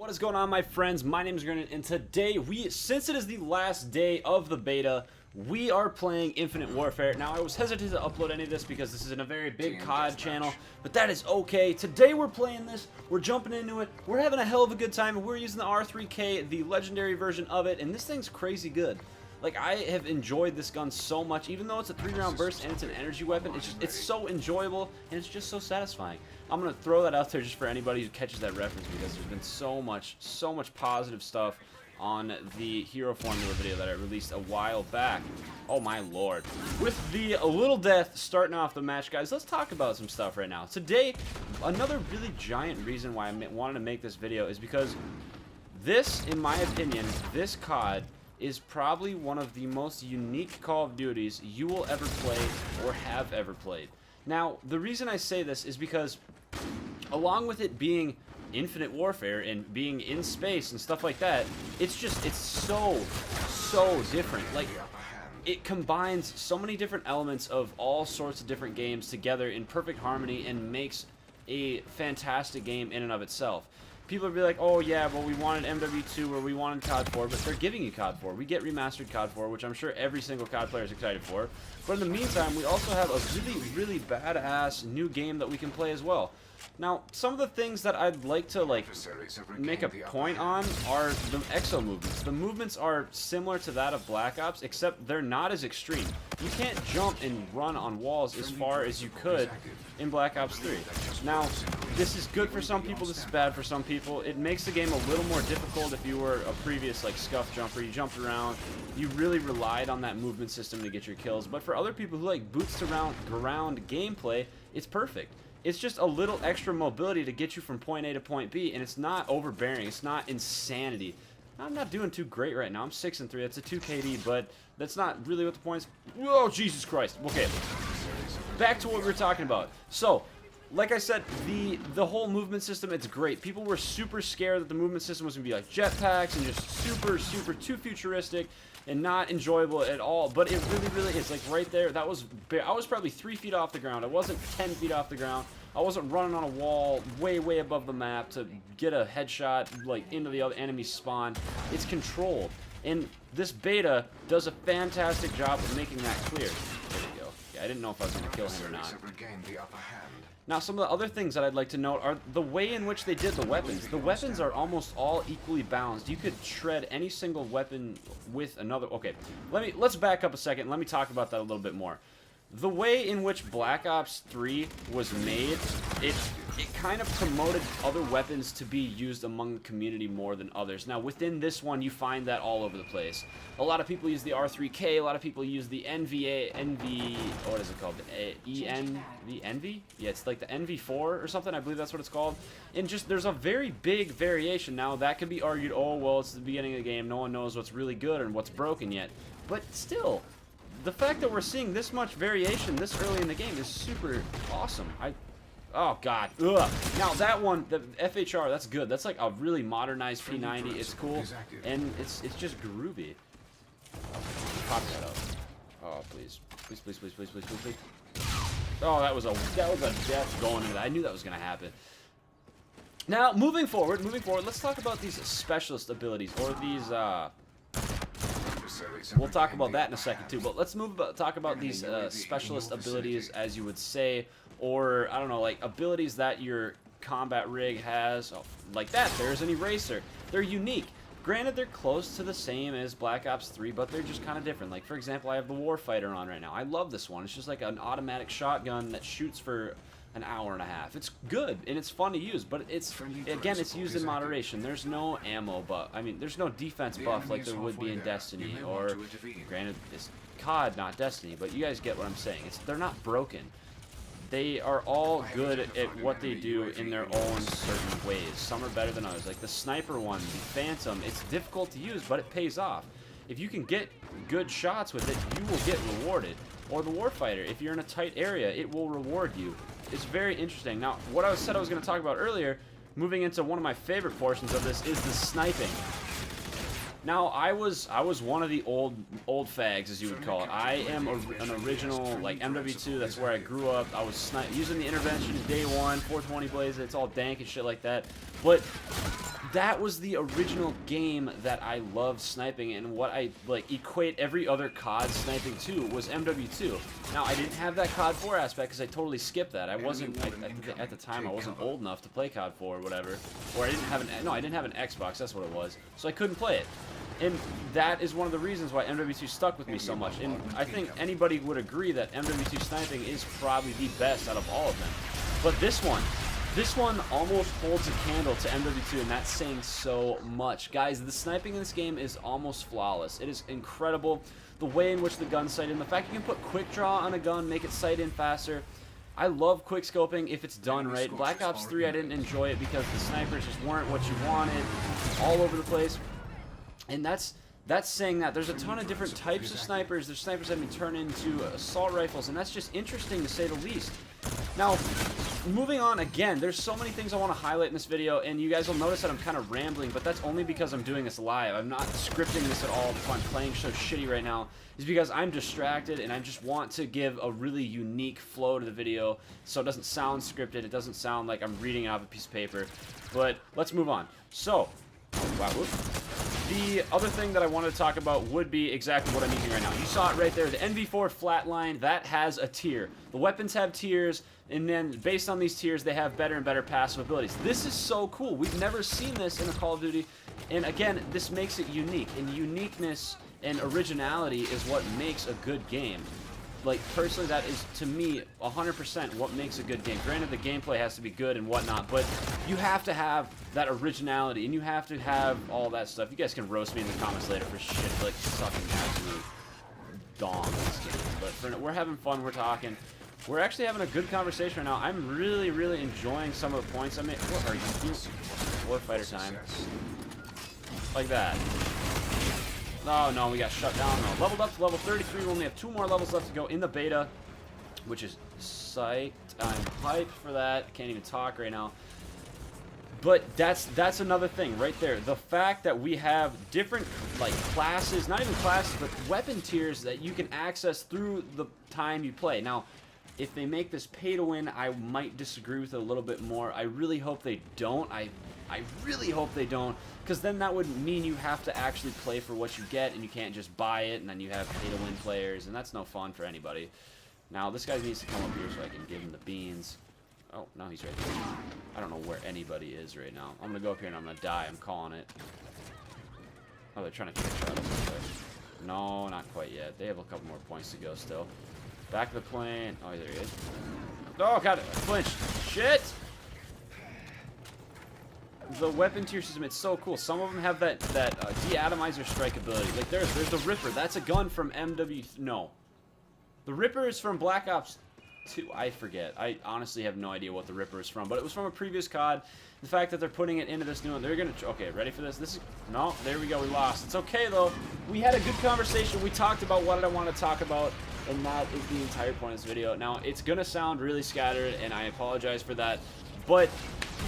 What is going on, my friends? My name is Granite, and today since it is the last day of the beta, we are playing Infinite Warfare. Now, I was hesitant to upload any of this because this isn't a very big COD channel, but that is okay. Today we're playing this, we're jumping into it, we're having a hell of a good time, and we're using the R3K, the legendary version of it, and this thing's crazy good. Like, I have enjoyed this gun so much, even though it's a 3-round burst and it's an energy weapon, it's so enjoyable, and it's just so satisfying. I'm going to throw that out there just for anybody who catches that reference, because there's been so much positive stuff on the Hero Formula video that I released a while back. Oh my lord. With the Little Death starting off the match, guys, let's talk about some stuff right now. Today, another really giant reason why I wanted to make this video is because this, in my opinion, this COD is probably one of the most unique Call of Duties you will ever play or have ever played. Now, the reason I say this is because along with it being Infinite Warfare and being in space and stuff like that, it's so different. Like, it combines so many different elements of all sorts of different games together in perfect harmony and makes a fantastic game in and of itself. People will be like, oh yeah, well we wanted MW2 or we wanted COD 4, but they're giving you COD 4. We get remastered COD 4, which I'm sure every single COD player is excited for. But in the meantime, we also have a really badass new game that we can play as well. Now, some of the things that I'd like to make a point on are the exo movements. The movements are similar to that of Black Ops, except they're not as extreme. You can't jump and run on walls as far as you could in Black Ops 3. Now, this is good for some people, this is bad for some people. It makes the game a little more difficult if you were a previous scuff jumper. You jumped around, you really relied on that movement system to get your kills. But for other people who like boots to ground gameplay, it's perfect. It's just a little extra mobility to get you from point A to point B, and it's not overbearing. It's not insanity. I'm not doing too great right now. I'm 6-3. That's a 2 KD, but that's not really what the point is. Whoa, Jesus Christ. Okay, back to what we were talking about. So, like I said, the whole movement system, it's great. People were super scared that the movement system was going to be like jetpacks and just super too futuristic and not enjoyable at all, but it really is. Like right there, I was probably 3 feet off the ground. I wasn't 10 feet off the ground. I wasn't running on a wall way above the map to get a headshot like into the other enemy spawn. It's controlled, and this beta does a fantastic job of making that clear. There we go. Yeah, I didn't know if I was going to kill him or not. Now, some of the other things that I'd like to note are the way in which they did the weapons. The weapons are almost all equally balanced. You could shred any single weapon with another. Okay, let's back up a second. Let me talk about that a little bit more. The way in which Black Ops 3 was made, it kind of promoted other weapons to be used among the community more than others. Now, within this one, you find that all over the place. A lot of people use the R3K, a lot of people use the what is it called? The Envy? Yeah, it's like the NV4 or something, I believe that's what it's called. And just, there's a very big variation. Now, that could be argued, oh, well, it's the beginning of the game, no one knows what's really good and what's broken yet. But still, the fact that we're seeing this much variation this early in the game is super awesome. Oh god. Ugh. Now that one, the FHR, that's good. That's like a really modernized P90. It's cool, and it's just groovy. Pop that up. Oh please, please. Oh, that was a death going into that. I knew that was gonna happen. Now moving forward, let's talk about these specialist abilities, or these we'll talk about that in a second too, but let's talk about these specialist abilities, as you would say, or I don't know, like abilities that your combat rig has. Oh, like that, there's an eraser. They're unique. Granted, they're close to the same as Black Ops 3, but they're just kind of different. Like, for example, I have the Warfighter on right now. I love this one. It's just like an automatic shotgun that shoots for an hour and a half. It's good and it's fun to use, but it's used in moderation. There's no ammo buff. I mean, there's no defense buff like there would be in Destiny, or granted, it's COD, not Destiny, but you guys get what I'm saying. They're not broken. They are all good at what they do in their own certain ways. Some are better than others. Like the sniper one, the Phantom, it's difficult to use, but it pays off. If you can get good shots with it, you will get rewarded. Or the Warfighter, if you're in a tight area, it will reward you. It's very interesting. Now, what I said I was going to talk about earlier, moving into one of my favorite portions of this, is the sniping. Now, I was one of the old fags, as you would call it. I am an original, like, MW2. That's where I grew up. I was using the intervention day one, 420 blaze. It's all dank and shit like that. But that was the original game that I loved sniping, and what I like equate every other COD sniping to was MW2. Now I didn't have that COD 4 aspect because I totally skipped that. I wasn't at the time I wasn't old enough to play COD 4 or whatever, or I didn't have an Xbox. That's what it was. So I couldn't play it. And that is one of the reasons why MW2 stuck with me so much. And I think anybody would agree that MW2 sniping is probably the best out of all of them. But this one almost holds a candle to MW2, and that's saying so much. Guys, the sniping in this game is almost flawless. It is incredible. The way in which the gun sight in, the fact you can put quick draw on a gun, make it sight in faster. I love quick scoping if it's done right. Black Ops 3, I didn't enjoy it because the snipers just weren't what you wanted, all over the place. And that's saying that there's a ton of different types of snipers. There's snipers that have been turned into assault rifles, and that's just interesting to say the least. Now, moving on again, there's so many things I want to highlight in this video, and you guys will notice that I'm kind of rambling, but that's only because I'm doing this live. I'm not scripting this at all because I'm playing so shitty right now. It's because I'm distracted, and I just want to give a really unique flow to the video so it doesn't sound scripted. It doesn't sound like I'm reading out of a piece of paper. But let's move on. So, wow, whoops. The other thing that I wanted to talk about would be exactly what I'm using right now. You saw it right there, the NV4 Flatline, that has a tier. The weapons have tiers, and then based on these tiers, they have better and better passive abilities. This is so cool. We've never seen this in a Call of Duty, and again, this makes it unique. And uniqueness and originality is what makes a good game. Like, personally, that is, to me, 100% what makes a good game. Granted, the gameplay has to be good and whatnot, but you have to have that originality, and you have to have all that stuff. You guys can roast me in the comments later for shit, like, sucking absolute dong in this game. But we're having fun, we're talking. We're actually having a good conversation right now. I'm really, really enjoying some of the points I made. What are you? Warfighter time. Like that. Oh no, we got shut down. No, leveled up to level 33. We only have 2 more levels left to go in the beta, which is psyched. I'm hyped for that. I can't even talk right now. But that's another thing right there. The fact that we have different like classes, not even classes, but weapon tiers that you can access through the time you play. Now, if they make this pay to win, I might disagree with it a little bit more. I really hope they don't. I really hope they don't, because then that would mean you have to actually play for what you get, and you can't just buy it, and then you have pay-to-win players, and that's no fun for anybody. Now, this guy needs to come up here so I can give him the beans. Oh, no, he's right there. I don't know where anybody is right now. I'm going to go up here, and I'm going to die. I'm calling it. Oh, they're trying to trick shot us. No, not quite yet. They have a couple more points to go still. Back of the plane. Oh, there he is. Oh, God, flinched. Shit! The weapon tier system, it's so cool. Some of them have that de-atomizer strike ability. Like there's the Ripper. That's a gun from MW. No, the Ripper is from Black Ops 2. I forget. I honestly have no idea what the Ripper is from, but it was from a previous COD. The fact that they're putting it into this new one, they're gonna. Okay, ready for this? This is no. There we go. We lost. It's okay though. We had a good conversation. We talked about what I want to talk about, and that is the entire point of this video. Now it's gonna sound really scattered, and I apologize for that, but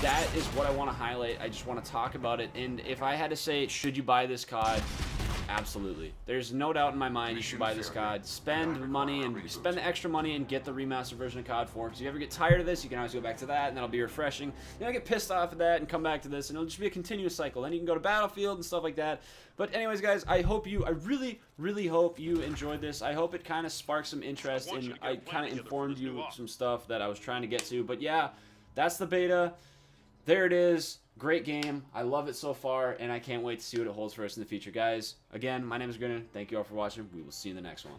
that is what I want to highlight. I just want to talk about it. And if I had to say, should you buy this COD? Absolutely. There's no doubt in my mind you should buy this COD. Spend money and spend the extra money and get the remastered version of COD 4. Because if you ever get tired of this, you can always go back to that, and that'll be refreshing. Then I get pissed off of that and come back to this, and it'll just be a continuous cycle. Then you can go to Battlefield and stuff like that. But anyways, guys, I really, really hope you enjoyed this. I hope it kind of sparked some interest, and I kind of informed you some stuff that I was trying to get to. But yeah, that's the beta. There it is. Great game. I love it so far, and I can't wait to see what it holds for us in the future. Guys, again, my name is Grinnan. Thank you all for watching. We will see you in the next one.